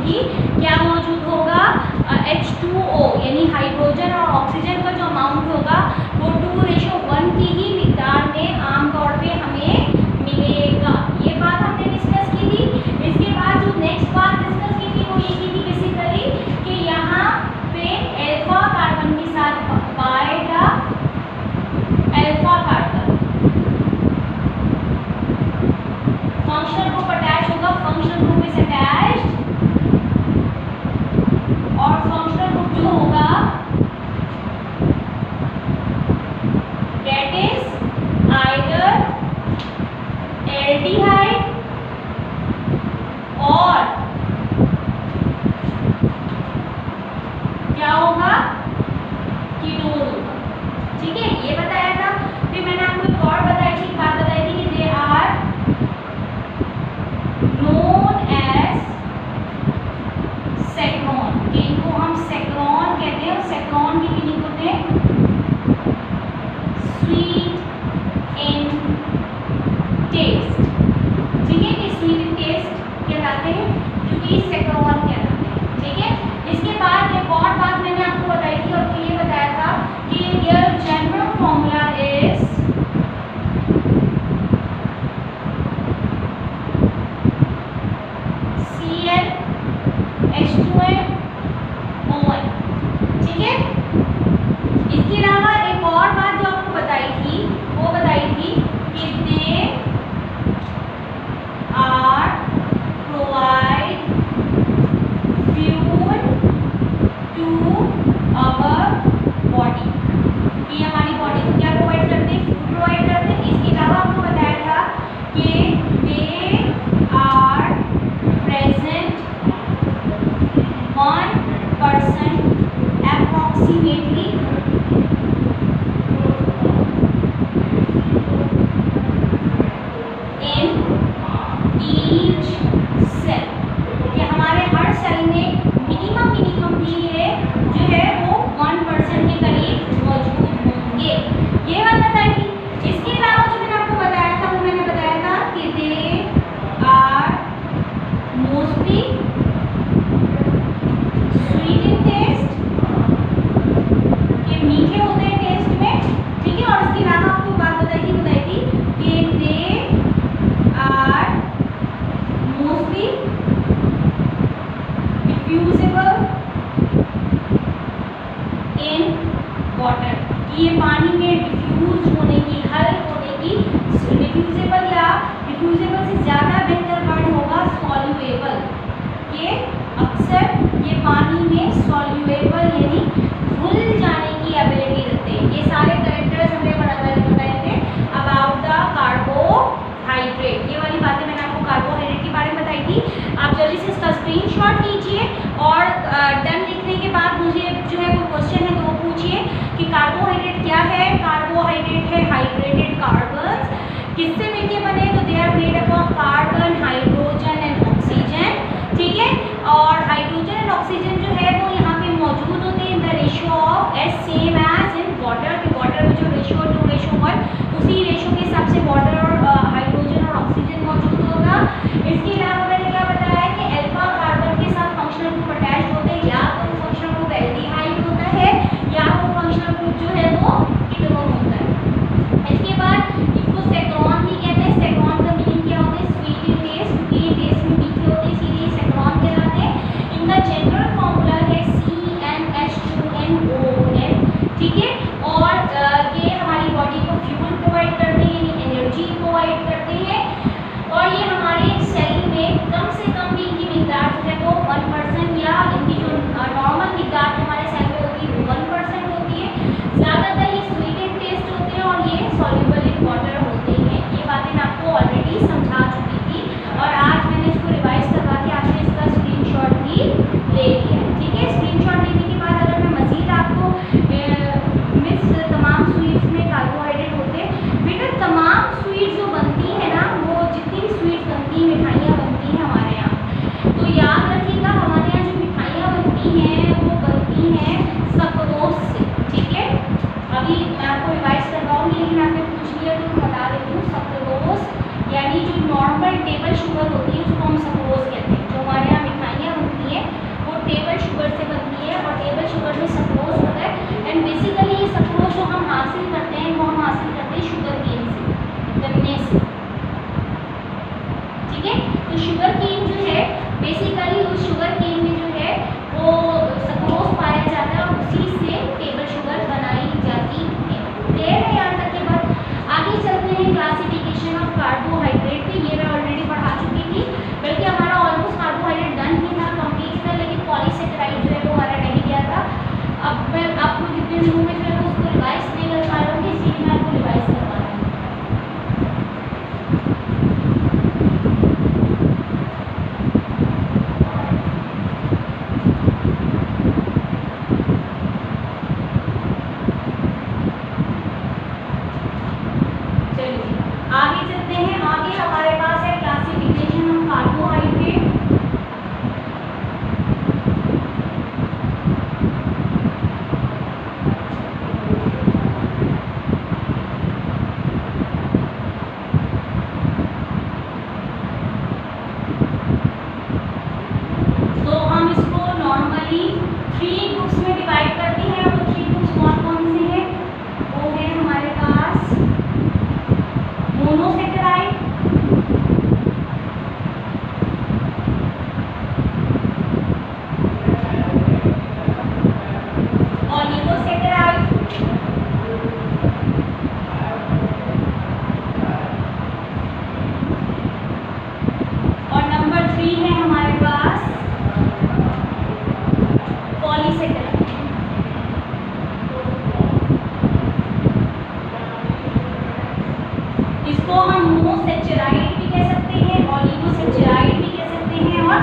होगी, क्या मौजूद होगा, H2O यानी हाइड्रोजन और ऑक्सीजन का जो अमाउंट होगा वो 2:1 की ही मिकदार में आमतौर पे हमें मिलेगा। ये बात हमने डिस्कस की थी। इसके बाद जो नेक्स्ट बात डिस्कस की थी वो ये की थी बेसिकली कि यहाँ पे अल्फा कार्बन के साथ पाएगा alpha carbon, functional group attach होगा, फंक्शनल ग्रुप इज अटैच्ड, और फंक्शनल ग्रुप जो होगा दैट इज आइदर एल्डिहाइड और क्या होगा, कीटोन होगा। ठीक है, ये बताया था। फिर मैंने आपको एक और बात बताई थी कि दे आर नोन एज सेक्रॉन, इनको हम सेक्रॉन कहते हैं, और सेक्रॉन की मीनिंग होते हैं स्वीट इन टेस्ट। ठीक है, कि स्वीट इन टेस्ट कहलाते हैं क्योंकि सेक्रॉन कहलाते हैं। ठीक है, इसके बाद एक और बात मैंने आपको बताई थी, और ये बताया था कि there general formula is ClH2n-ON। ठीक है, इसके अलावा एक और बात जो आपको बताई थी वो बताई थी कि they are provide fuel to our body, कि हमारी बॉडी को क्या प्रोवाइड करते हैं, फ्यूल प्रोवाइड करते हैं। इसके अलावा आपको बताया था कि they are present 1% approximately in each cell, कि हमारे हर सेल में मिनिमम भी है जो है वो 1% के करीब मौजूद होंगे। ये बात बताई थी। इसके अलावा जो मैंने आपको बताया था वो मैंने बताया था कि they are mostly sweet in taste, ये मीठे होते हैं टेस्ट में। ठीक है, और इसके अलावा आपको बात बताई थी कि they are mostly diffusible in water, कि ये पानी में डिफ्यूज होने की, हल होने की, डिफ्यूजिबल या डिफ्यूजिबल से ज़्यादा बेहतर वर्ड होगा सॉल्युएबल, कि अक्सर ये पानी में सॉल्युएबल यानी घुल जाने की एबिलिटी रखते हैं। ये सारे कैरेक्टर्स हमने बताए थे अबाउट द कार्बोहाइड्रेट। ये वाली बातें मैंने आपको कार्बोहाइड्रेट के बारे में बताई थी। आप जल्दी से इसका स्क्रीनशॉट लीजिए और डन लिखने के बाद मुझे जो है कोई क्वेश्चन है तो वो पूछिए कि कार्बोहाइड्रेट क्या है। कार्बोहाइड्रेट है हाइड्रेटेड कार्बन्स, किससे मिलके बने, तो they are made up of carbon, hydrogen and oxygen. ठीक है, और हाइड्रोजन एंड ऑक्सीजन जो है वो यहाँ पे मौजूद होते हैं in the ratio of as same as in water, कि वाटर में जो रेशियो 2:1 उसी रेशियो के हिसाब से वाटर और हाइड्रोजन और ऑक्सीजन मौजूद होगा। इसके अलावा मैंने क्या बताया कि अल्फा कार्बन के साथ फंक्शनल ग्रुप अटैच होते हैं, या तो फंक्शनल ग्रुप एल्डिहाइड होता है या वो फंक्शनल ग्रुप जो है वो कीटोन होता है। इसके बाद इसको सेक्रॉन भी कहते हैं। सेक्रॉन का मीनिंग क्या होता है, स्वीट इन टेस्ट, क्योंकि ये टेस्ट में मीठे होते हैं इसीलिए सेक्रॉन कहलाते हैं। इनका जनरल फॉर्मूला है CnH2n-ON। ठीक है, और ये हमारी बॉडी को फ्यूल प्रोवाइड करते हैं यानी एनर्जी प्रोवाइड करते हैं, और ये हमारे सेल में कम से कम भी इनकी मिकदार जो है वो 1% या इनकी जो नॉर्मल मिकदार हमारे सेल में होती है वो 1% होती है। ज़्यादातर ये स्वीट इन टेस्ट होते हैं और ये सॉल्युबल इन वाटर होते हैं। ये बातें मैं आपको ऑलरेडी समझा चुकी थी और आज मैंने इसको रिवाइज करवा के आपने इसका स्क्रीनशॉट भी ले लिया। ठीक है, स्क्रीनशॉट लेने के बाद अगर मैं मज़ीद आपको मिस तमाम स्वीट्स में कार्बोहाइड्रेट होते हैं, बेटा तमाम स्वीट्स जो बनती है ना, वो जितनी भी स्वीट्स बनती हैं, मिठाइयाँ बनती हैं हमारे यहाँ, तो याद रखिएगा हमारे यहाँ जो मिठाइयाँ बनती हैं वो बनती हैं सक्रोज से। ठीक है, अभी मैं आपको रिवाइज करवाऊँगी लेकिन आपने पूछ लिया तो मैं बता देती हूँ। सक्रोज यानी जो नॉर्मल टेबल शुगर होती है उसको हम सक्रोज कहते हैं। जो हमारे यहाँ मिठाइयाँ बनती बनती है वो टेबल शुगर से बनती है, और टेबल शुगर में सक्रोज होता है। एंड बेसिकली ये सक्रोज जो हम हासिल करते हैं वो हम हासिल करते हैं शुगर केन से, गन्ने से, ठीक है। तो शुगर केन जो है बेसिकली उस शुगर केन में जो है वो सक्रोज पाया जाता है और उसी से टेबल शुगर बनाई जाती है। क्लियर है यहाँ तक के बाद? आगे चलते हैं क्लासिफिकेशन ऑफ कार्बोहाइड्रेट पे। ये मैं ऑलरेडी पढ़ा चुकी थी, बल्कि हमारा ऑलमोस्ट कार्बोहाइड्रेट डन ही था, कंप्लीट था, लेकिन पॉलीसेकेराइड जो है वो हमारा रह गया था। अब मैं आपको जितने दिनों में जो है उसको रिवाइज नहीं कर पा रहा हूँ, इसीलिए मैं आपको रिवाइज करवा रहा हूँ। आगे चलते हैं। आगे हमारे पास है क्लासिफिकेशन ऑफ कार्बोहाइड्रेट। तो हम इसको नॉर्मली 3 ग्रुप्स में डिवाइड करते हैं, और 3 ग्रुप्स कौन कौन से हैं? वो है हमारे पास मोनोसेकेराइड, ऑलिगोसेकेराइड, और नंबर 3 है हमारे पास पॉलीसेकेराइड। इसको हम मोनोसेकेराइड भी कह सकते हैं, ऑलिगोसेकेराइड भी कह सकते हैं, और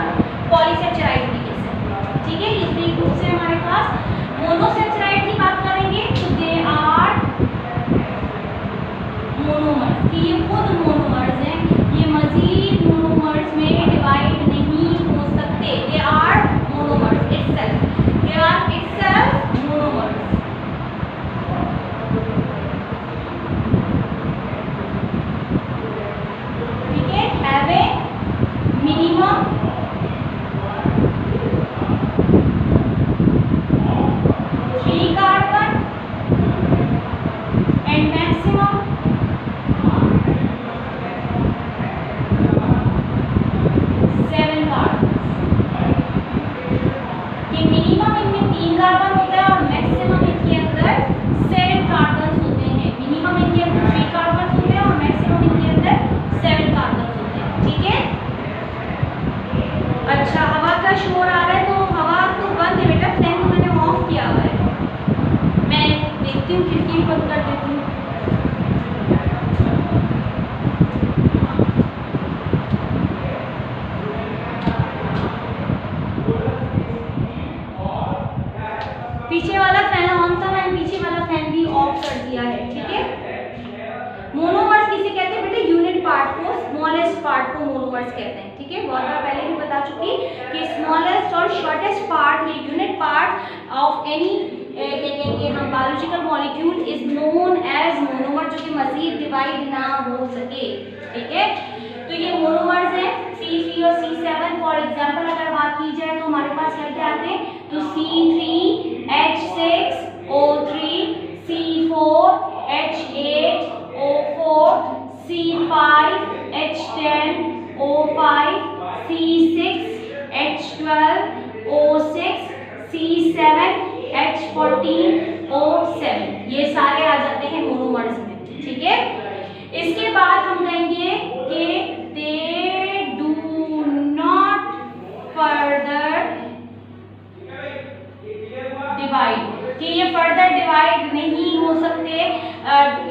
पॉलीसेकेराइड भी कह सकते हैं, ठीक है। ये 3 ग्रुप्स है हमारे पास। मोनोसेकेराइड की बात करेंगे तो दे आर मोनोमर्स, कि ये खुद मोनोमर्स हैं, ये मजीद मोनोमर्स में डिवाइड नहीं हो सकते। They are monomers itself, they are itself monomers. ठीक है, have a minimum carbon and maximum 7 carbon. ये मिनिमम इनमें 3 कार्बन होता है और मैक्सिमम इनके अंदर 7 कार्बन होते हैं। मिनिमम इनके अंदर 3 कार्बन होते हैं और मैक्सिमम इनके अंदर 7 कार्बन होते हैं, ठीक है। अच्छा, हवा का शोर आ रहा है, तो हवा तो बंद है बेटा, फैन मैंने ऑफ किया हुआ है। मैं देखती हूँ, खिड़की बंद कर देती हूँ। पीछे वाला फैन ऑन था, मैंने पीछे वाला फैन भी ऑफ कर दिया है, ठीक है। मोनोमर्स किसे कहते हैं बेटा? यूनिट पार्ट को, स्मॉलेस्ट पार्ट को मोनोमर्स कहते हैं, ठीक है। बहुत बार पहले भी बता चुकी कि स्मॉलेस्ट और शॉर्टेस्ट पार्ट, ये यूनिट पार्ट ऑफ एनी कहेंगे हम biological molecule is known as monomer, जो कि मजीद डिवाइड ना हो सके, ठीक है। तो ये मोनोमर्स हैं C3 और C7। फॉर एग्जांपल अगर बात की जाए तो हमारे पास क्या क्या आते हैं? तो C3H6O3, C4H8O4, C5H10O5, C6H12O6, C7H14O7, ये सारे आ जाते हैं मोनोमर्स में, ठीक है। इसके बाद हम कहेंगे कि they do not further divide, कि ये फर्दर डिवाइड नहीं हो सकते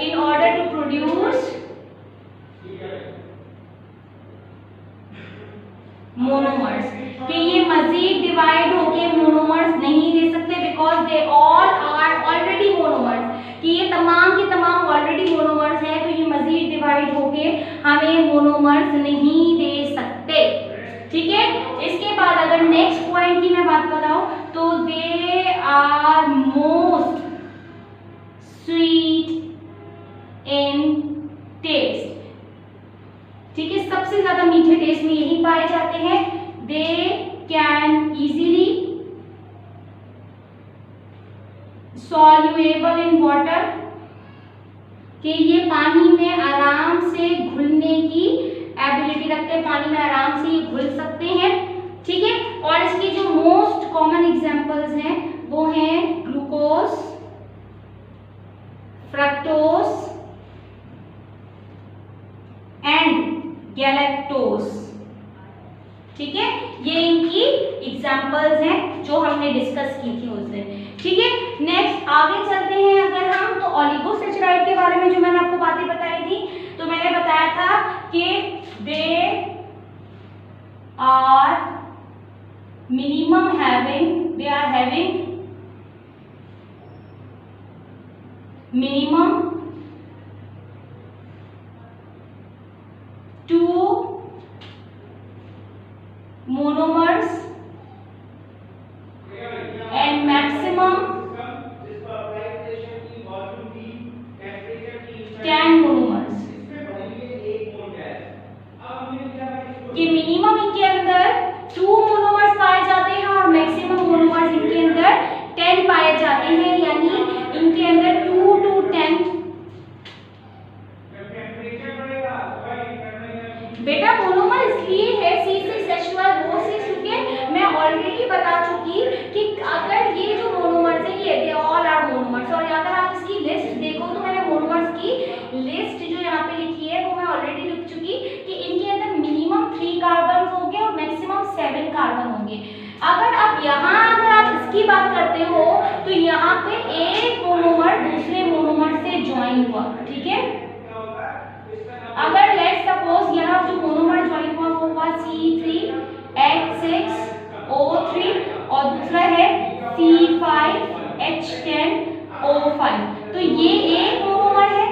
in order to produce monomers, कि ये मजीद डिवाइड होके मोनोमर्स नहीं दे सकते, because they all are already monomers, कि ये तमाम के तमाम ऑलरेडी मोनोमर्स है, तो ये मजीद डिवाइड होके हमें मोनोमर्स नहीं दे सकते, ठीक है। इसके बाद अगर नेक्स्ट पॉइंट की मैं बात बताऊं तो they are most sweet in taste, ठीक है। सबसे ज्यादा मीठे टेस्ट में यही पाए जाते हैं। They can easily सॉल्युएबल in water, कि ये पानी में आराम से घुलने की एबिलिटी रखते हैं, पानी में आराम से ये घुल सकते हैं, ठीक है। और इसके जो मोस्ट कॉमन एग्जांपल्स हैं वो हैं ग्लूकोज, फ्रक्टोज एंड गैलेक्टोज, ठीक है। ये इनकी एग्जांपल्स हैं जो हमने डिस्कस की थी उस दिन, ठीक है। नेक्स्ट आगे चलते हैं अगर हम, तो ओलिगोसैचराइड के बारे में जो मैंने आपको बातें बताई थी, तो मैंने बताया था कि they are having minimum 2 monomers and maximum 10 monomers, कि मिनिमम इनके अंदर 2 मोनोमर्स पाए जाते हैं और मैक्सिमम मोनोमर्स इनके अंदर 10 पाए जाते हैं, यानी इनके अंदर 2 to 10। बेटा मोनोमर इसलिए है C6H12O6 क्योंकि मैं ऑलरेडी बता चुकी कि अगर ये जो मोनोमर्स है ये दे ऑल आर मोनोमर्स, और अगर आप इसकी लिस्ट देखो तो मैंने मोनोमर्स की लिस्ट जो यहाँ पे लिखी है वो मैं ऑलरेडी लिख चुकी कि इनके अंदर मिनिमम 3 कार्बन होंगे और मैक्सिमम 7 कार्बन होंगे। अगर आप इसकी बात करते हो तो यहाँ पे एक मोनोमर दूसरे मोनोमर से ज्वाइन हुआ, ठीक है। अगर लेट्स सपोज यहाँ जो मोनोमर ज्वाइन हुआ वो हुआ C3H6O3 और दूसरा है C5H10O5, तो ये एक मोनोमर है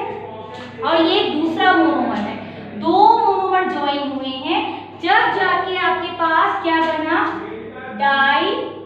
और ये दूसरा मोनोमर है, 2 मोनोमर ज्वाइन हुए हैं, जब जाके आपके पास क्या बना, डाइसैकेराइड,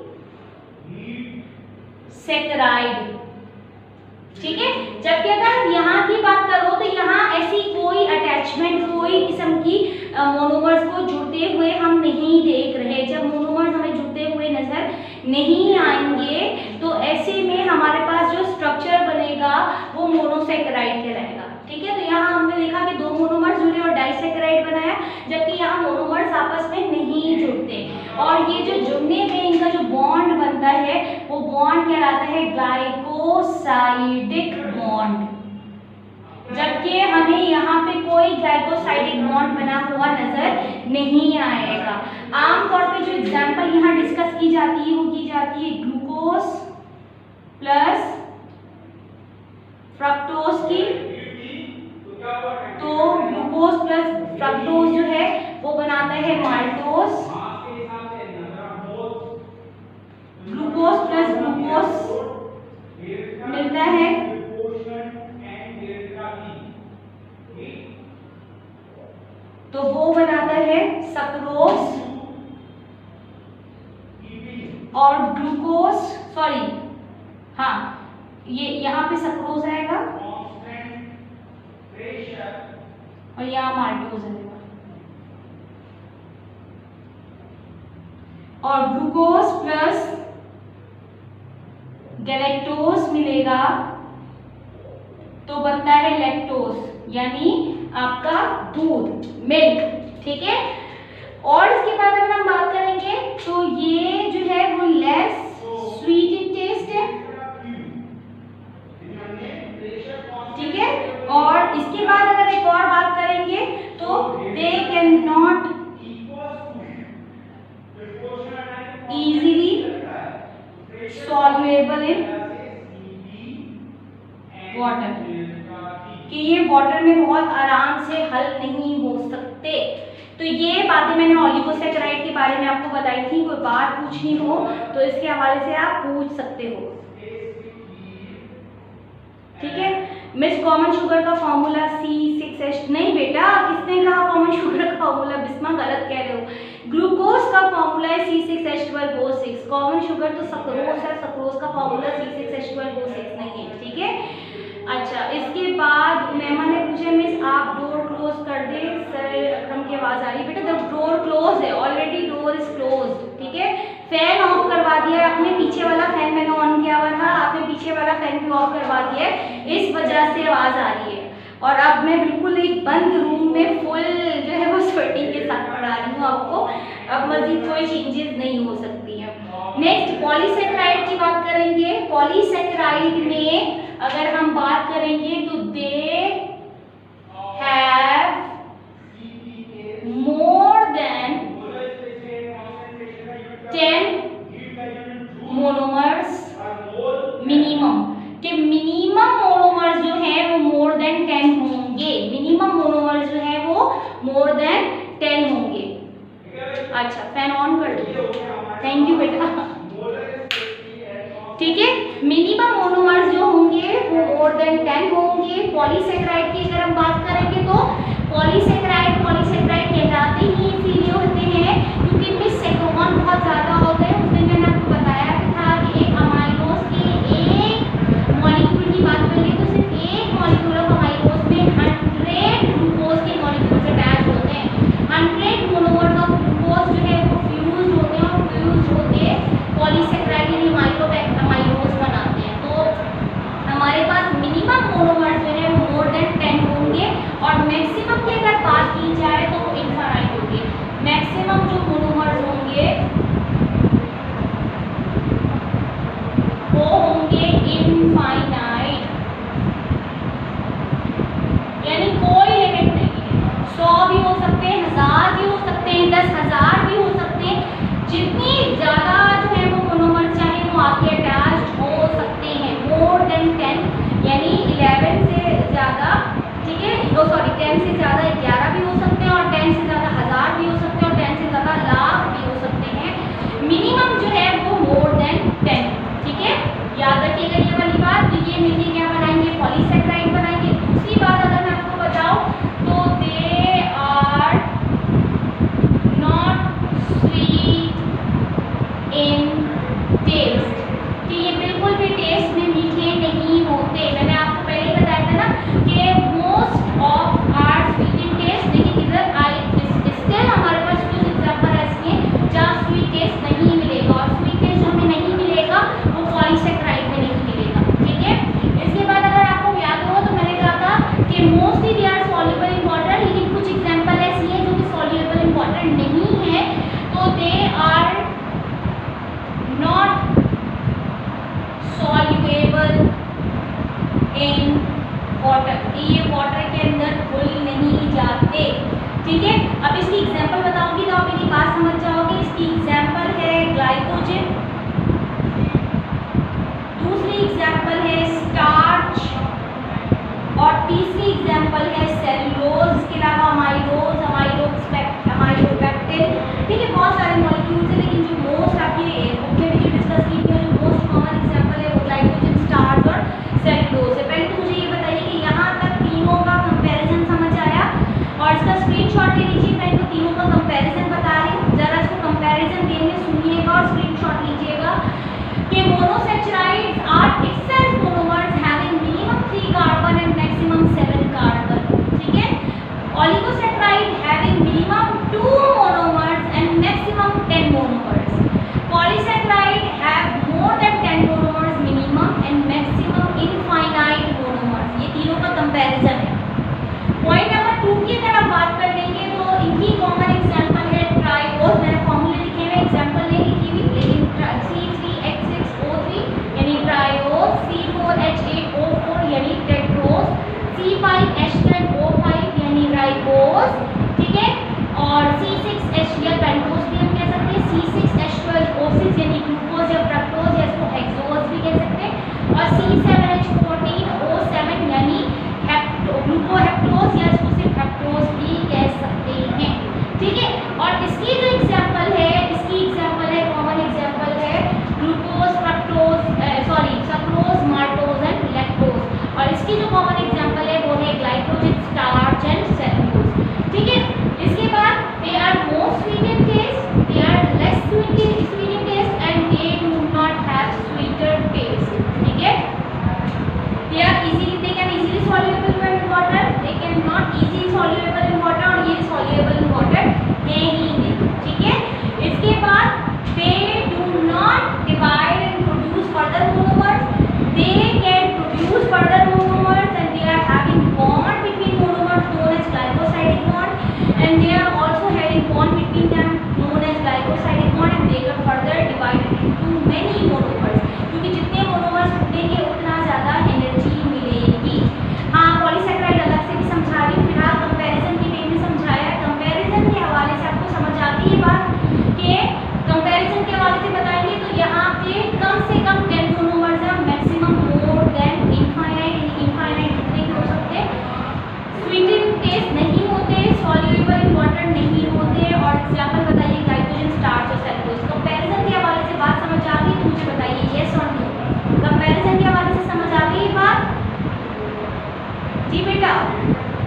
ठीक है। जबकि अगर यहाँ की बात करो तो यहाँ ऐसी कोई अटैचमेंट, कोई किस्म की मोनोमर्स को जुड़ते हुए हम नहीं देख रहे। जब मोनोमर्स हमें जुड़ते हुए नजर नहीं आएंगे तो ऐसे में हमारे पास जो स्ट्रक्चर बनेगा वो मोनोसैकेराइड कहलाएगा, ठीक है। तो यहाँ हमने देखा कि 2 मोनोमर्स जुड़े और डाइसैकेराइड बनाया, जबकि यहाँ मोनोमर्स आपस में नहीं जुड़ते, और ये जो जुड़ने पे इनका जो बॉन्ड बनता है वो बॉन्ड कहलाता है ग्लाइकोसाइडिक बॉन्ड, जबकि हमें यहाँ पे कोई ग्लाइकोसाइडिक बॉन्ड बना हुआ नजर नहीं आएगा। आमतौर पे जो एग्जांपल यहाँ डिस्कस की जाती है वो की जाती है ग्लूकोज प्लस फ्रक्टोज की, तो ग्लूकोज प्लस फ्रक्टोज जो है वो बनाता है माल्टोज, ग्लूकोज प्लस ग्लूकोज मिलता है तो वो बनाता है सक्रोज, और ग्लूकोज हाँ ये यहाँ पे सक्रोज आएगा और यहाँ माल्टोज आएगा, और ग्लूकोज प्लस गैलेक्टोज मिलेगा तो बनता है लैक्टोज, यानी आपका दूध, मिल्क, ठीक है। और इसके बाद अगर हम बात करेंगे तो ये जो है वो लेस स्वीट इन टेस्ट है, ठीक है। और इसके बाद अगर एक और बात करेंगे तो they can not easily सॉल्युएबल in water, कि ये वाटर में बहुत आराम से हल नहीं हो सकते। तो ये बातें मैंने ओलिगोसैकेराइड के बारे में आपको बताई थी, कोई बात पूछनी हो तो इसके हवाले से आप पूछ सकते हो, ठीक है। मिस कॉमन शुगर का फॉर्मूला C6H, नहीं बेटा किसने कहा कॉमन शुगर का फॉर्मूला, बिस्मा गलत कह रहे हो। ग्लूकोज का फॉर्मूला है C6H12O6, कॉमन शुगर तो सक्रोज है, सक्रोज का फॉर्मूला C6H12O6 नहीं है, ठीक है। अच्छा, इसके बाद मेमा ने पूछा मिस आप डोर क्लोज कर दे, सर अकरम की आवाज आ रही है, बेटा द डोर क्लोज है, ऑलरेडी डोर इज क्लोज्ड, ठीक है। फैन ऑफ करवा दिया आपने, पीछे वाला फैन मैंने ऑन किया हुआ था, आपने पीछे वाला फैन भी ऑफ करवा दिया है, इस वजह से आवाज़ आ रही है। और अब मैं बिल्कुल एक बंद रूम में फुल जो है वो स्वेटिंग के साथ पढ़ा रही हूँ आपको। अब मजीद कोई चेंजेस नहीं हो सकती है। नेक्स्ट पॉलीसेकेराइड की बात करेंगे। पॉलीसेकेराइड में अगर हम बात करेंगे तो they have more than 10 monomers minimum, कि मिनिमम मोनोमर्स जो है वो मोर देन 10 होंगे। मिनिमम मोनोमर्स जो है वो मोर देन 10 होंगे। अच्छा फैन ऑन कर दो, थैंक यू बेटा। ठीक है, मिनिमम मोनोमर्स जो होंगे वो मोर देन 10 होंगे। पॉलीसेकेराइड की अगर हम बात करेंगे तो पॉलीसेकेराइड कहलाते ही इसीलिए होते हैं क्योंकि इनमें सेक्रोन बहुत ज़्यादा होते हैं। उस दिन मैंने आपको बताया था कि एक अमाइलोज के एक मॉलिक्यूल की बात करें तो सिर्फ एक मॉलिक्यूल ऑफ अमाइलोज में 100 ग्लूकोज के मॉलिक्यूल्स अटैच होते हैं। 100 मोनोमर्स ऑफ ग्लूकोज जो है वो फ्यूज होते हैं और फ्यूज होके पॉलीसेकेराइड यानी अमाइलोज बनाते हैं। तो हमारे पास मिनिमम मोनोमर्स जो है वो मोर देन 10 होंगे और मैक्सिमम की अगर बात की जाए तो वो इनफाइनाइट होंगे। मैक्सिमम जो मोनोमर्स होंगे वो होंगे इनफाइनाइट, यानी कोई लिमिट नहीं है। 100 भी हो सकते हैं, 1000 भी हो सकते हैं, 10,000 भी हो सकते हैं। जितनी ज़्यादा जो है वो मोनोमर्स चाहे वो आपके अटैच हो सकते हैं। मोर देन 10 यानी 11 से ज़्यादा, ठीक है, 10 से ज़्यादा 11 भी हो सकते हैं और 10 से ज़्यादा 1000 भी हो सकते हैं और 10 से ज़्यादा लाख भी हो सकते हैं। मिनिमम जो है वो मोर देन 10, ठीक है, याद रखिएगा ये वाली बात। तो ये मिलके क्या बनाएंगे, पॉलीसेकेराइड बनाएंगे। दूसरी बात अगर मैं आपको बताऊं तो they are not sweet in taste, कि ये बिल्कुल भी टेस्ट में मीठे नहीं होते। मैंने आपको पहले बताया था ना कि most of are sweet in taste, लेकिन इधर स्टिल हमारे पास कुछ एग्जाम्पल ऐसे हैं जहाँ स्वीट टेस्ट नहीं मिलेगा और स्वीट टेस्ट जो हमें नहीं मिलेगा वो पॉलीसेकेराइड में नहीं मिलेगा। ठीक है, इसके बाद अगर आपको याद हो तो मैंने कहा था कि mostly they are soluble in water, लेकिन कुछ एग्जाम्पल ऐसी है जो कि सॉल्युबल इन वाटर नहीं है। तो they are not soluble in water, ये वाटर के अंदर घुल नहीं जाते। ठीक है, अब इसकी एग्जाम्पल बताऊंगी तो आप मेरी बात समझ जाओगे। इसकी एग्जाम्पल है ग्लाइकोजन, दूसरी एग्जाम्पल है स्टार्च और तीसरी एग्जाम्पल है सेलुलोज। इसके अलावा अमाइलोज, अमाइलोपेक्टिन, ठीक है, बहुत सारे मॉलिक्यूल्स हैं, लेकिन जो मोस्ट आपकी बुक में भी जो डिस्कस की गई जो मोस्ट कॉमन एग्जाम्पल है वो ग्लाइकोजन, स्टार्च और सेलुलोज है। पहले तो मुझे ये बताइए कि यहाँ तक तीनों का कंपैरिजन समझ आया और इसका स्क्रीनशॉट ले लीजिए। मैं तो तीनों का कंपैरिजन बता रही हूँ, जरा इसको कंपैरिजन वे में सुनिएगा और स्क्रीनशॉट लीजिएगा कि monosaccharides are itself monomers having minimum 3 carbon and maximum 7 carbon. ठीक है, oligosaccharide having minimum 2 monomers and maximum 10 monomers. Polysaccharide have more than 10 monomers minimum and maximum infinite monomers. ये तीनों का कंपैरिजन है। पॉइंट नंबर 2 की अगर आप बात कर लेंगे तो इनकी कॉमन एग्जांपल है ट्राइओज। मैंने फॉर्मूले लिखे हुए, एग्जांपल नहीं लिखी हुई, लेकिन C3H6O3 यानी ट्राइओज, C4H8O4 यानी टेट्रोज, C5H10O5 यानी राइबोज, ठीक है, और C6H या पेंटोज भी हम कह सकते हैं, C6H12O6 यानी ग्लूकोज या फ्रक्टोज या इसको हेक्सोज भी कह सकते हैं, और C7H14O7 यानी ग्लूकोहेक्टोज या इसको सिर्फ हेक्टोज भी कह सकते हैं। ठीक है, और इसकी जो एग्जांपल है, कॉमन एग्जांपल है glucose, fructose, sucrose, maltose and lactose. और इसकी जो कॉमन एग्जांपल है वो है ग्लाइकोजन, स्टार्च एंड सेलुलोज। ठीक है, इसके बाद they are more sweet in taste, they are less sweet in taste and they do not have sweeter taste. ठीक है, they can easily soluble in water, they can not easily soluble in water और ये soluble in water है ही नहीं। ठीक है, इसके बाद they do जी बेटा,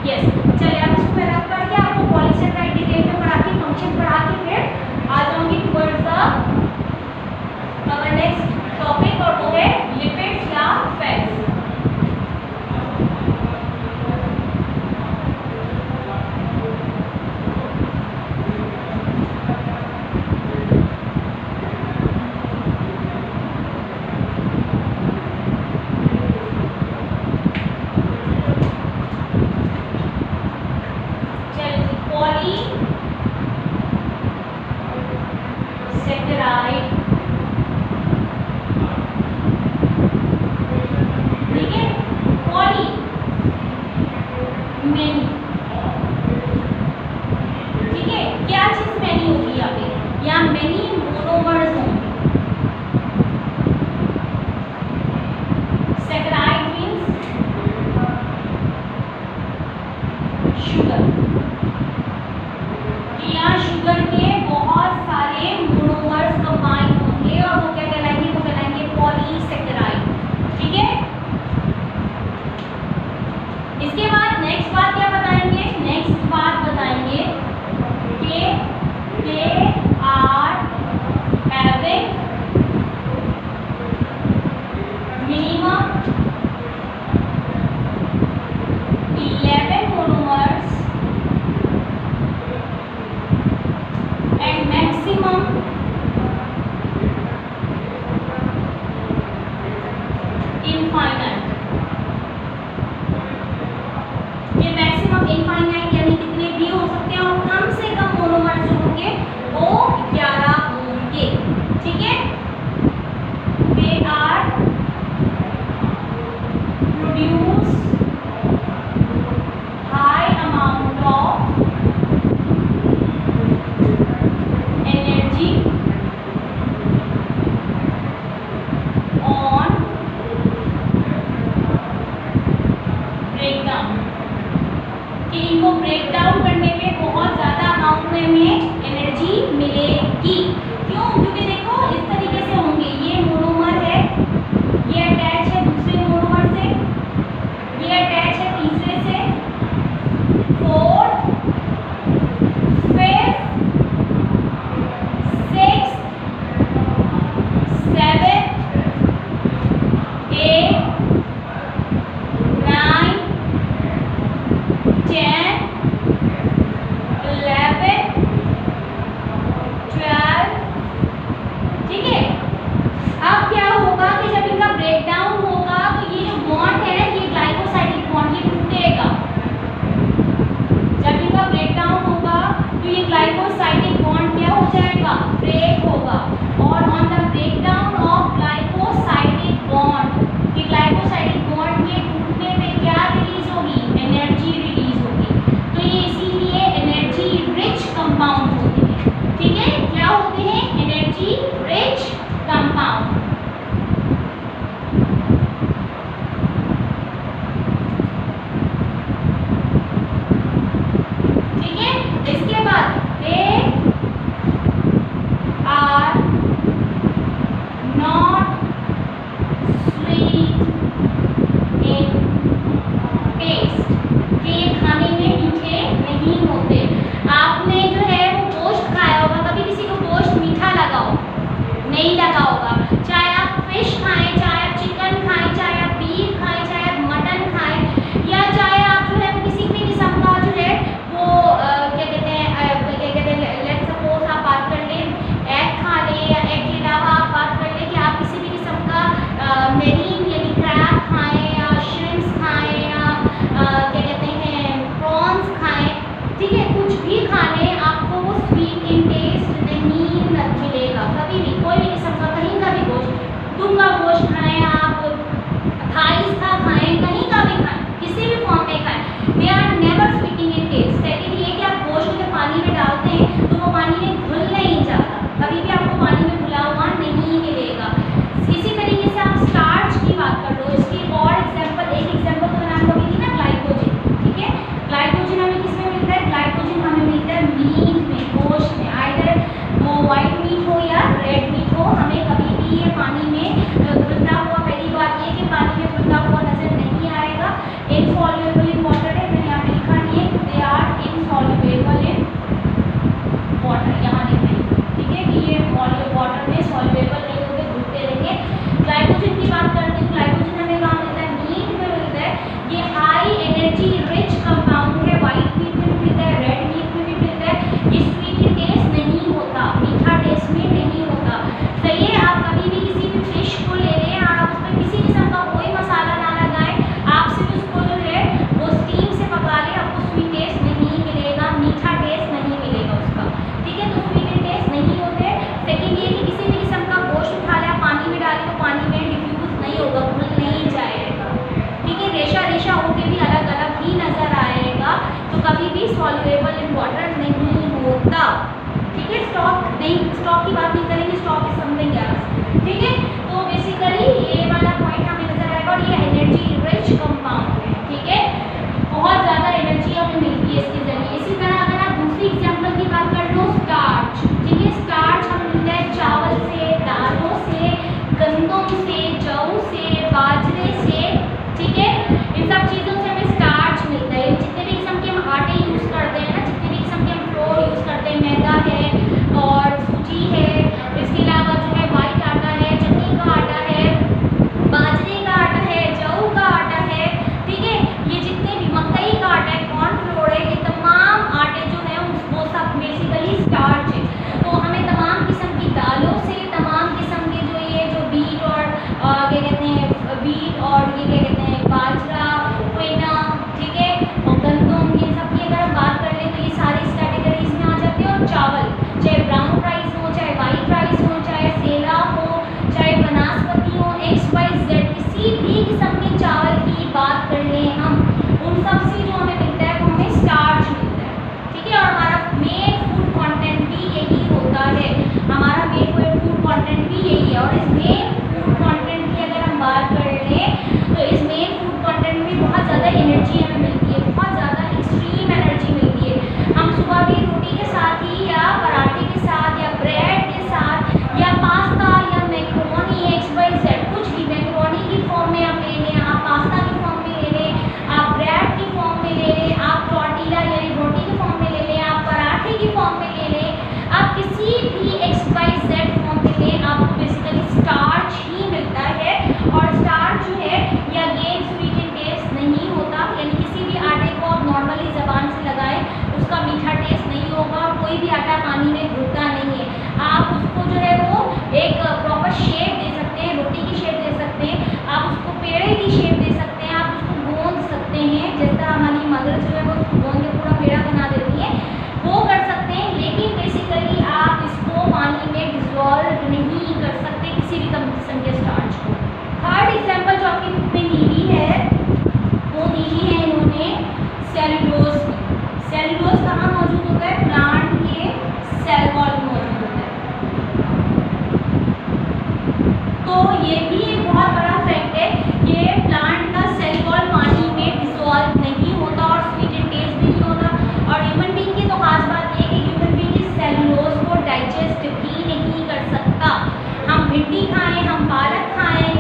यस। चलिए अब इसको मैं रब करके आपको पॉलीसेकेराइड डिटेल में पढ़ा के फंक्शन पढ़ा के फिर आ जाऊंगी towards the our next topic, और वो है लिपिड्स या फैट्स। soluble in water है, मैंने यहाँ पे लिखा नहीं है, they are insoluble in water, यहाँ लिखें, ठीक है, कि ये वाटर में सॉल्युबल नहीं होंगे, घुलते रहेंगे। ग्लाइकोजन की बात करते हैं, ग्लाइकोजन हमें कहाँ मिलता है, मीट में मिलता है। ये हाई एनर्जी रिच कंपाउंड है, वाइट मीट में भी मिलता है, रेड मीट में भी मिलता है। ये स्वीट टेस्ट नहीं होता, मीठा टेस्ट में नहीं होता। सही है, आप कभी भी किसी भी फिश को ले लें और आप उसमें किसी किस्म का कोई मसाला ना लगाएं, आप सिर्फ उसको जो है वो स्टीम से पका लें, आपको स्वीट टेस्ट नहीं मिलेगा, मीठा टेस्ट नहीं मिलेगा उसका, ठीक है। तो स्वीट टेस्ट नहीं होते। सेकेंड ये कि किसी भी किस्म का गोश्त उठा लें, पानी में डालें तो पानी में डिफ्यूज नहीं होगा, घुल नहीं जाएगा, ठीक है। रेशा रेशा होके भी अलग अलग ही नजर आएगा, तो कभी भी सॉल्युबल इन वाटर नहीं होता, ठीक है। स्टॉक नहीं, स्टॉक की बात नहीं करेंगे, स्टॉक इज समथिंग एल्स, ठीक है। तो बेसिकली ये वाला पॉइंट हमें नजर आएगा, और ये एनर्जी रिच कंपाउंड है, ठीक है, बहुत ज़्यादा एनर्जी हमें मिलती है इसके जरिए। इसी तरह अगर आप दूसरी एग्जाम्पल की बात कर लो, स्टार्च, ठीक है, स्टार्च हमें मिलता है चावल से, दालों से, गंदम से, जौ से, बाजरे से, ठीक है, इन सब चीज़ों से हमें स्टार्च मिलता है। जितने भी किस्म के हम आटे यूज़ करते हैं ना, जितने भी किस्म के हम फ्लोर यूज़ करते हैं, मैदा है और सूजी है, इसके अलावा जो है वाइट आटा है, चटनी का आटा है, बाजरे का आटा है, जौ का आटा है, ठीक है, ये जितने भी मकई का आटा है, कॉर्न फ्लोर है, ये तमाम आटे जो हैं वो सब बेसिकली स्टार्च है। तो हमें तमाम किस्म की दालों से, तमाम किस्म के जो ये जो वीट और क्या कहते हैं, वीट और ये क्या कहते हैं, बाजरा, क्विना, ठीक है, और गंदम, ये सब की अगर हम बात कर लें तो ये सारी इस कैटेगरीज में आ जाते हैं। और चावल, चाहे ब्राउन राइस हो, चाहे वाइट राइस हो, चाहे सेला हो, चाहे वनस्पति हो, XYZ, किसी भी किस्म के चावल की बात कर लें हम, उन सब से जो हमें मिलता है वो हमें स्टार्च मिलता है, ठीक है। और हमारा मेन फूड कंटेंट भी यही होता है, हमारा मेन फूड कंटेंट भी यही है। और इस मेन फूड कंटेंट की अगर हम बात कर लें तो इस मेन फूड कंटेंट में बहुत ज़्यादा एनर्जी हमें मिलती है, बहुत ज़्यादा एक्सट्रीम एनर्जी मिलती है। हम सुबह भी रोटी के साथ ही या पराठे के साथ या ब्रेड के साथ या पास्ता या मैक्रोनी, XYZ, कुछ भी मैक्रोनी की फॉर्म में आप ले लें, आप पास्ता की फॉर्म में ले लें, आप ब्रेड की फॉर्म में ले लें, आप टॉर्टिला यानी रोटी की फॉर्म में ले लें, आप पराठे की फॉर्म में ले लें, आप किसी भी XYZ फॉर्म में लें, आपको बेसिकली स्टार्च ही मिलता है। और स्टार्च जो है या गेन स्वीट एंड टेस्ट नहीं होता, यानी किसी भी आटे को आप नॉर्मली ज़बान से लगाएं उसका मीठा टेस्ट नहीं होगा, और कोई भी आटा पानी में घुलता नहीं है। आप उसको जो है वो एक प्रॉपर शेप दे सकते हैं, रोटी की शेप दे सकते हैं, आप उसको पेड़े की शेप दे सकते हैं, आप उसको गूंद सकते हैं, जिस तरह हमारी मदर जो है वो उसको गूंद के पूरा पेड़ा बना देती है, वो कर सकते हैं। लेकिन बेसिकली आप इसको पानी में डिजॉल्व नहीं कर सकते किसी भी किस्म के स्टार्च को। थर्ड एग्जाम्पल जो आपकी बुक में दी है वो दी है इन्होंने सेलुलोज की। सेलुलोज कहाँ मौजूद होता है, प्लांट के सेल वॉल में मौजूद होता है। तो ये भी एक बहुत बड़ा फैक्ट है, ये प्लांट का सेल वॉल पानी में डिसॉल्व नहीं होता और स्वीट एंड टेस्ट भी नहीं होता। और ह्यूमन बीइंग की तो खास बात ये है कि ह्यूमन बीइंग इस सेलुलोज को डाइजेस्ट भी नहीं कर सकता। हम भिंडी खाएं, हम पालक खाएं,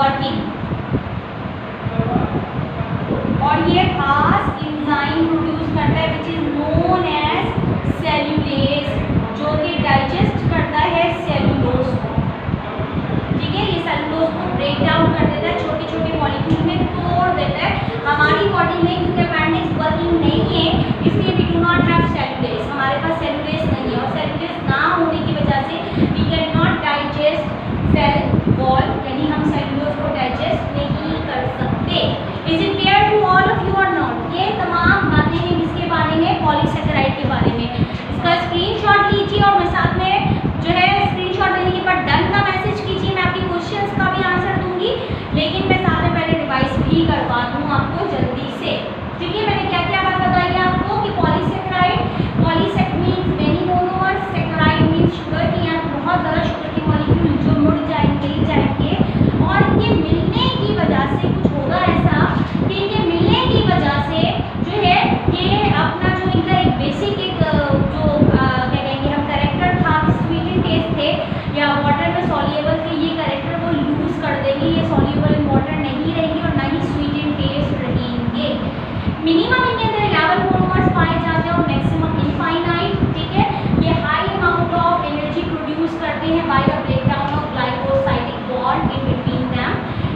वर्किंग। और ये खास एंजाइम प्रोड्यूस करता है which is known as cellulase, जो कि डाइजेस्ट करता है सेलुलोज को। ठीक है, ये सेलुलोज को ब्रेक डाउन कर देता है, छोटे छोटे मॉलिक्यूल में तोड़ देता है। हमारी बॉडी में क्योंकि अपेंडिक्स वर्किंग नहीं है इसलिए we do not have cellulase, हमारे पास सेलुलेज नहीं है। और सेलुलेज ना होने की वजह से we can not digest cell wall, यानी हम सेलुलोज को डाइजेस्ट नहीं कर सकते। Is it clear to all of you और नॉट? ये तमाम बातें हैं किसके बारे में? पॉलीसेकेराइड के बारे में। इसका स्क्रीनशॉट लीजिए और मैं साथ में जो है स्क्रीनशॉट लेने के बाद डन का मैसेज कीजिए। मैं आपकी क्वेश्चंस का भी आंसर दूंगी, लेकिन मैं साथ में पहले रिवाइज भी करवा दूँ आपको जल्दी से। ठीक है, मैंने क्या क्या बात बताई है आपको कि polysaccharide, polysac means many monomers, saccharide means sugar की, यहाँ बहुत ज़्यादा शुगर के मॉलिक्यूल जो मुड़ जाएंगे और इनके मिलने की वजह से कुछ होगा ऐसा कि इनके मिलने की वजह से जो है ये अपना जो इनका एक बेसिक एक जो क्या कहेंगे हम कैरेक्टर था, स्वीट एंड टेस्ट थे या वाटर में सॉल्युबल थे, ये कैरेक्टर वो लूज कर देंगे। ये सॉल्युबल इन वाटर नहीं रहेंगे और ना ही स्वीट एंड टेस्ट रहेंगे। मिनिमम इनके अंदर 11 मोनोमर्स पाए जाते हैं और मैक्सिमम इनफाइनाइट। ठीक है, ये high amount of energy produce करते हैं by the breakdown of glycosidic bond in between them.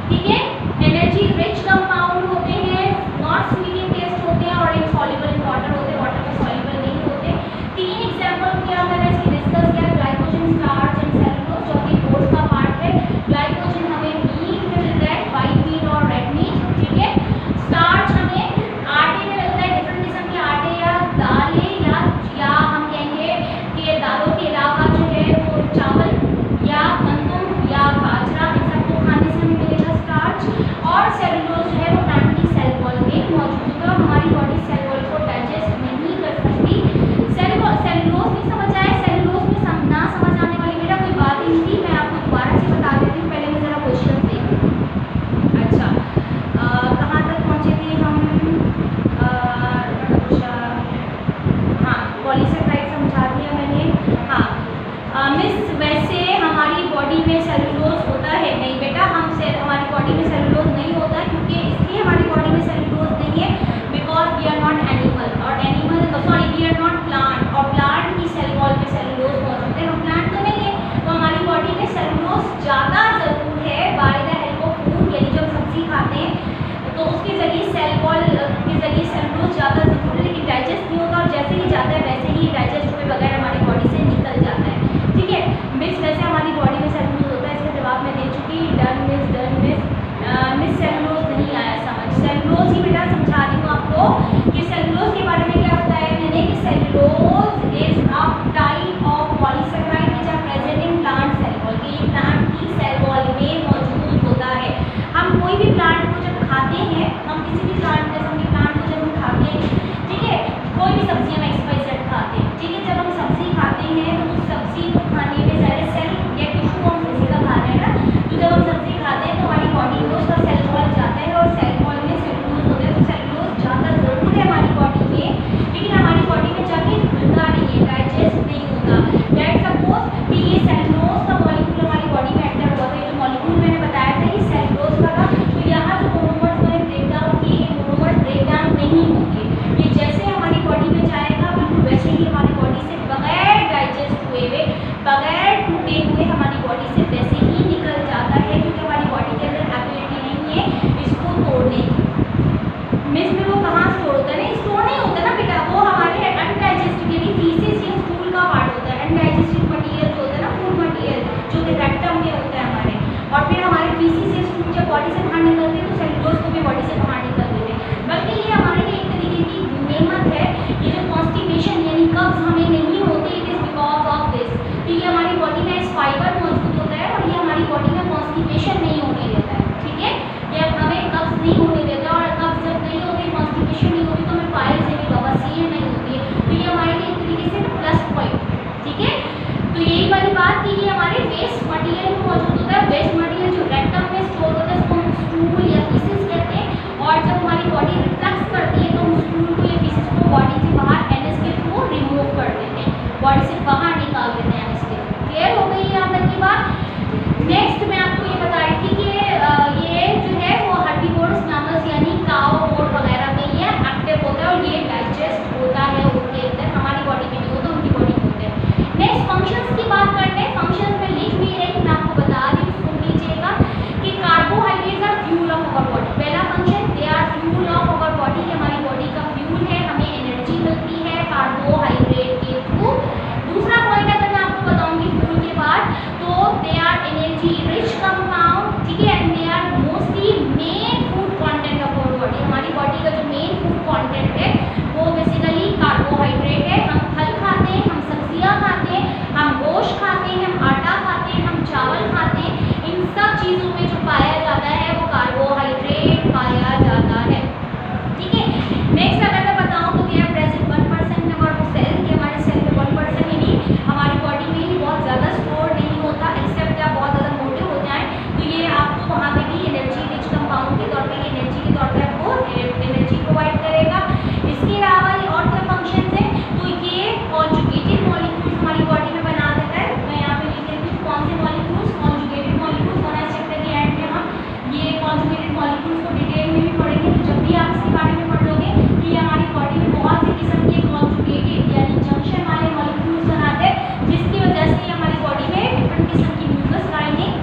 ठीक है, एनर्जी रिच कंपाउंड होते हैं, नॉट स्वीट इन टेस्ट होते हैं और इनसॉल्युबल इन वाटर होते हैं, वाटर में सॉल्युबल नहीं होते। 3 एग्जांपल क्या मैंने इसकी डिस्कस किया, ग्लाइकोजन, स्टार्च एंड सेलुलोज, जो कि कोर्स का पार्ट है। ग्लाइकोजन हमें मीट में मिलता है, व्हाइट मीट और रेड मीट। ठीक है, स्टार्च हमें आटे में मिलता है, डिफरेंट किस्म के आटे या दालें या हम कहेंगे कि दालों के अलावा जो है वो चावल या गंदम या बाजरा, इन सबको खाने से हमें मिलेगा स्टार्च। और सेलुलोज जो है वो प्लांट की सेल वॉल में मौजूद होगा, हमारी बॉडी सेल वॉल को डाइजेस्ट नहीं कर सकती। सेलुलोज में समझ आए? सेलुलोज में ना समझ आने वाली बेटा कोई बात ही नहीं थी, मैं आपको दोबारा से बता देती हूँ। पहले मैं ज़रा क्वेश्चन दें। अच्छा, कहाँ तक पहुँचे थे हम? हाँ, पॉलीसेकेराइड समझा दिया मैंने। हाँ मिस, वैसे हमारी बॉडी में सेलुलोज होता है? नहीं बेटा, हमारी बॉडी में सेलुलोज नहीं होता है, क्योंकि इसलिए हमारी बॉडी में सेलुलोज नहीं है because we are not animal, और वी आर नॉट प्लांट, और प्लांट की सेल वॉल पे सेलुलोज मौजूद है। हम प्लांट तो नहीं है, तो हमारी बॉडी में सेलुलोज ज़्यादा ज़रूर है by the help of food, यानी जब सब्जी खाते हैं तो उसके जरिए सेल वॉल के जरिए सेलुलोज ज़्यादा ज़रूर है, लेकिन डाइजेस्ट नहीं होता और जैसे ही जाता है वैसे ही डाइजेस्ट हुए बगैर हमारी बॉडी से निकल जाता है। ठीक है मिस, वैसे हमारी बॉडी में सेलुलोज होता है, इसका जवाब मैं दे चुकी। डन मिस सेलुलोज नहीं आया समझ। सेलुलोज ही बेटा समझा रही हूँ आपको कि सेलुलोज के बारे में क्या बताया मैंने कि cellulose is a type of polysaccharide which are present in plant cell wall. ये प्लांट की सेल वॉल में मौजूद होता है। हम कोई भी प्लांट को जब खाते हैं, हम किसी भी प्लांट के प्लांट को जब हम खाते हैं, ठीक है, कोई भी सब्जी हम XYZ खाते हैं, ठीक है, जब हम सब्जी खाते हैं तो उस सब्जी को खाने में सारे सेल या टिश्यू हम किसी का खा रहे हैं ना, तो जब हम सब्जी खाते हैं तो हमारी बॉडी में उसका सेल वॉल जाता है और सेल वॉल में सेलुलोज होता है। तो सेलुलोज ज़्यादा ज़रूर है हमारी बॉडी में, लेकिन हमारी बॉडी में जाके घुलता नहीं है, डाइजेस्ट नहीं होता। लेट्स सपोज कि ये सेलुलोज का मॉलिक्यूल हमारी बॉडी में एंटर हुआ था, ये जो मॉलिक्यूल मैंने बताया था ये सेलुलोज का था, तो यहाँ जो मोनोमर्स मैंने ब्रेक डाउन किए, मोनोमर्स ब्रेक डाउन नहीं होंगे, ये जैसे हमारी बॉडी में जाएगा बिल्कुल वैसे ही हमारी बॉडी से बगैर डाइजेस्ट हुए, बगैर टूटे हुए हमारी बॉडी से वैसे ही निकल जाता है, क्योंकि हमारी बॉडी के अंदर एबिलिटी नहीं है इसको तोड़ने की। मिस में वो कहाँ स्टोर होता है? नहीं स्टोर नहीं होता ना बेटा, वो हमारे अनडाइजेस्टिव यानी फीसेस या स्टूल का पार्ट होता है। अनडाइजेस्टिव मटीरियल जो होता है ना, फूड मटीरियल जो कि रेक्टम में होता है हमारे, और फिर हमारे फीसेस या स्टूल जब बॉडी से बाहर निकलते हैं तो सेलुलोज को भी बॉडी से बाहर निकल देते हैं। बल्कि ये हमारे लिए एक तरीके की नेमत है। ये जो कॉन्स्टिपेशन यानी कब्ज हमें नहीं होती, it is because of this. तो ये हमारी बॉडी में फाइबर मौजूद होता है और ये हमारी बॉडी में कॉन्स्टिपेशन नहीं होने देता है। ठीक है, ये हमें कब्ज नहीं होने देता, और कब्ज जब नहीं होती, कॉन्स्टिपेशन नहीं होती, तो हमें पाइल्स यानी बवासीर नहीं होती है। तो ये हमारे लिए एक तरीके से प्लस पॉइंट है। ठीक है, तो यही वाली बात कि ये हमारे वेस्ट मटीरियल में मौजूद होता है। वेस्ट मटीरियल जो रेक्टम में स्टोर होता है उसको हम स्टूल या फीसेस कहते हैं, और जब चीज़ों में जो पाया जाता है वो कार्बोहाइड्रेट पाया जाता है। ठीक है, नेक्स्ट अगर मैं बताऊँ तो क्या प्रेजेंट 1% में हमारे सेल के हमारे सेल में 1% ही नहीं, हमारी बॉडी में ही बहुत ज़्यादा स्टोर नहीं होता, एक्सेप्ट आप बहुत ज़्यादा मोटे हो जाएं तो ये आपको वहाँ पे भी एनर्जी रिच कंपाउंड के तौर पे एनर्जी के तौर पे आपको एनर्जी प्रोवाइड करेगा। इसके अलावा ये और क्या फंक्शन है, तो ये कॉन्जुगेटेड मॉलिक्यूल्स हमारी बॉडी में बना देता है। मैं यहाँ पे लिख देती हूँ कौन से मॉलिक्यूल्स, कॉन्जुगेटेड मॉलिक्यूल्स होना चैप्टर के एंड में हम ये कॉन्जुगेटेड मॉलिक्यूल्स को डिटेल में भी पढ़ेंगे। तो जब भी आप इसके बारे में पढ़ लोगे कि ये हमारी बॉडी में बहुत सी किस्म के कॉन्जुगेटेड यानी जंक्शन वाले मॉलिक्यूल्स बनाते हैं, जिसकी वजह से हमारी बॉडी में डिफरेंट किस्म की म्यूकस लाइनिंग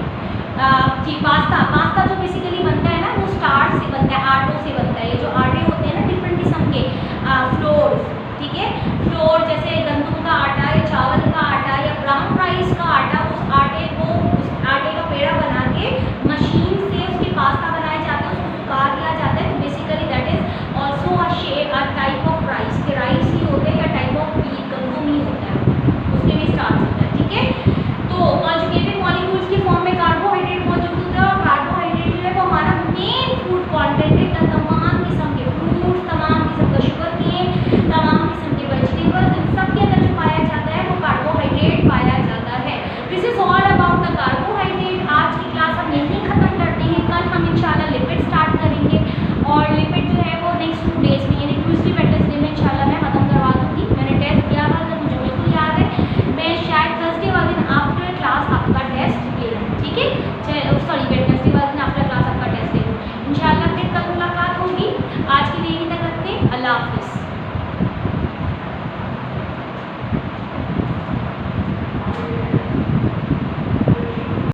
जी पास्ता जो बेसिकली बनता है ना वो स्टार्च से बनता है, आटों से बनता है। ये जो आटे होते हैं ना डिफरेंट किस्म के फ्लोर, ठीक है, फ्लोर जैसे गंदम का आटा या चावल का आटा या ब्राउन राइस का आटा, उस आटे का पेड़ा बना के मशीन से उसके पास्ता बनाए जाते हैं, उसको सुखा दिया जाता है। तो basically that is also a type of rice के राइस ही होते हैं या टाइप ऑफ गंदम ही होता है, उसमें भी स्टार्च होता है। ठीक है, तो कॉन्जुगेटेड मॉलिक्यूल्स की फॉर्म में कार्बोहाइड्रेट मौजूद होता है और कार्बोहाइड्रेट जो है वो हमारा मेन फूड कंटेंट है। तमाम किस्म के फ्रूट, तमाम किस्म का शुगर केन, तमाम किस्म के वेजिटेबल्स, इन सब के अंदर जो पाया जाता है वो कार्बोहाइड्रेट पाया जाता है। This is all about the carbohydrate. आज की क्लास हम यहीं खत्म करते हैं, कल हम इंशाल्लाह